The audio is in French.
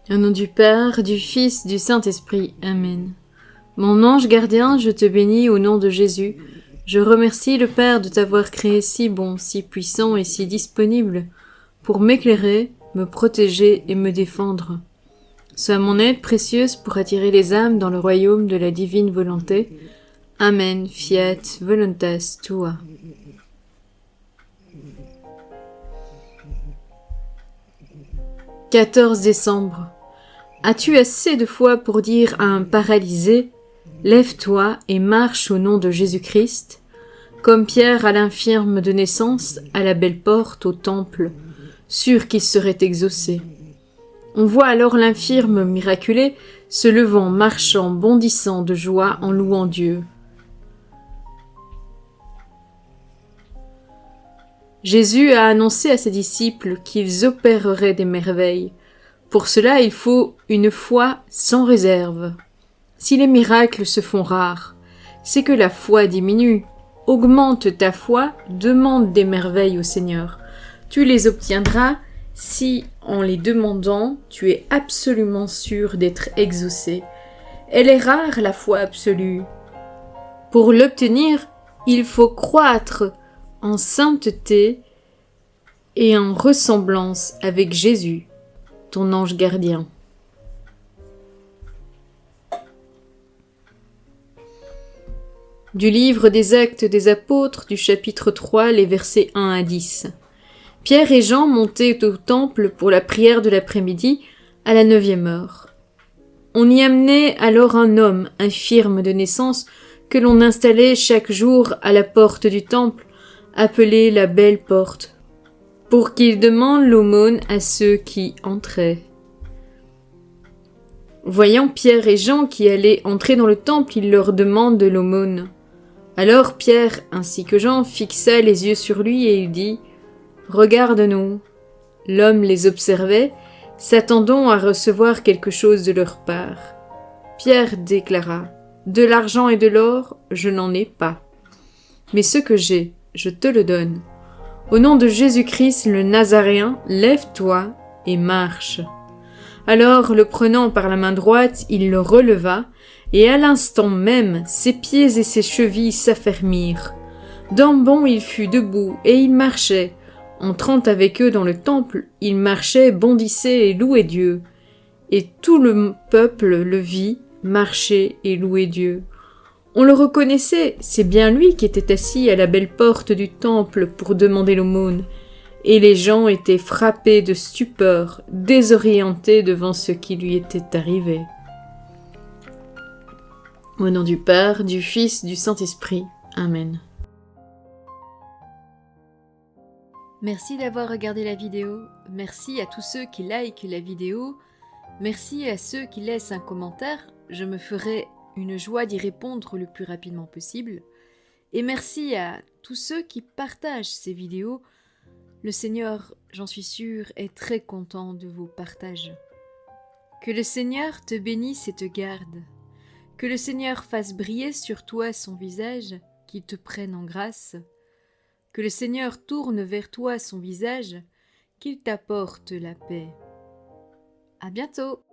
Au nom du Père, du Fils, du Saint-Esprit. Amen. Mon ange gardien, je te bénis au nom de Jésus. Je remercie le Père de t'avoir créé si bon, si puissant et si disponible pour m'éclairer, me protéger et me défendre. Sois mon aide précieuse pour attirer les âmes dans le royaume de la divine volonté. Amen, fiat, voluntas tua. « 14 décembre. As-tu assez de foi pour dire à un paralysé « Lève-toi et marche au nom de Jésus-Christ » comme Pierre à l'infirme de naissance, à la belle porte, au temple, sûr qu'il serait exaucé. On voit alors l'infirme miraculé se levant, marchant, bondissant de joie en louant Dieu. Jésus a annoncé à ses disciples qu'ils opéreraient des merveilles. Pour cela, il faut une foi sans réserve. Si les miracles se font rares, c'est que la foi diminue. Augmente ta foi, demande des merveilles au Seigneur. Tu les obtiendras si, en les demandant, tu es absolument sûr d'être exaucé. Elle est rare, la foi absolue. Pour l'obtenir, il faut croître en sainteté et en ressemblance avec Jésus, ton ange gardien. Du livre des Actes des Apôtres, du chapitre 3, les versets 1 à 10. Pierre et Jean montaient au temple pour la prière de l'après-midi à la 9e heure. On y amenait alors un homme infirme de naissance que l'on installait chaque jour à la porte du temple, appelée la Belle Porte, pour qu'il demande l'aumône à ceux qui entraient. Voyant Pierre et Jean qui allaient entrer dans le temple, il leur demande de l'aumône. Alors Pierre ainsi que Jean fixa les yeux sur lui et il dit « Regarde-nous ». L'homme les observait, s'attendant à recevoir quelque chose de leur part. Pierre déclara « De l'argent et de l'or, je n'en ai pas. Mais ce que j'ai, je te le donne. Au nom de Jésus-Christ le Nazaréen, lève-toi et marche. » Alors, le prenant par la main droite, il le releva, et à l'instant même, ses pieds et ses chevilles s'affermirent. D'un bond, il fut debout, et il marchait. Entrant avec eux dans le temple, il marchait, bondissait et louait Dieu. Et tout le peuple le vit, marcher et louer Dieu. On le reconnaissait, c'est bien lui qui était assis à la belle porte du temple pour demander l'aumône. Et les gens étaient frappés de stupeur, désorientés devant ce qui lui était arrivé. Au nom du Père, du Fils, du Saint-Esprit. Amen. Merci d'avoir regardé la vidéo. Merci à tous ceux qui likent la vidéo. Merci à ceux qui laissent un commentaire. Je me ferai une joie d'y répondre le plus rapidement possible. Et merci à tous ceux qui partagent ces vidéos. Le Seigneur, j'en suis sûre, est très content de vos partages. Que le Seigneur te bénisse et te garde. Que le Seigneur fasse briller sur toi son visage, qu'il te prenne en grâce. Que le Seigneur tourne vers toi son visage, qu'il t'apporte la paix. À bientôt!